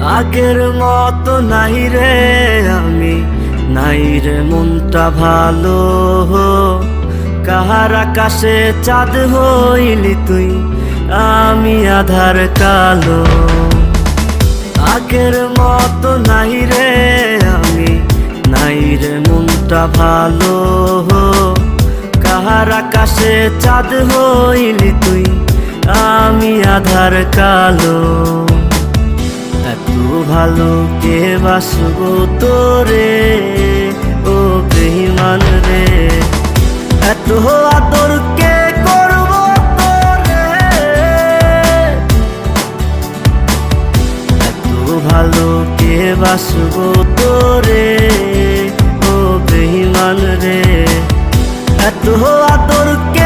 আগের মতো নাই রে আমি, নাই রে মনটা ভালো। কাহার আকাশে চাঁদ হইলি তুই, আমি আধার কালো। আগের মতো নাই রে আমি, নাই রে মনটা ভালো। কাহার আকাশে চাঁদ হইলি তুই, আমি আধার কালো। এত ভালো কে বাসবো তোরে, ও বেঈমান রে। এত আদর কে করব তোরে, এত ভালো কে বাসবো তোরে, ও বেঈমান রে। এত আদর কে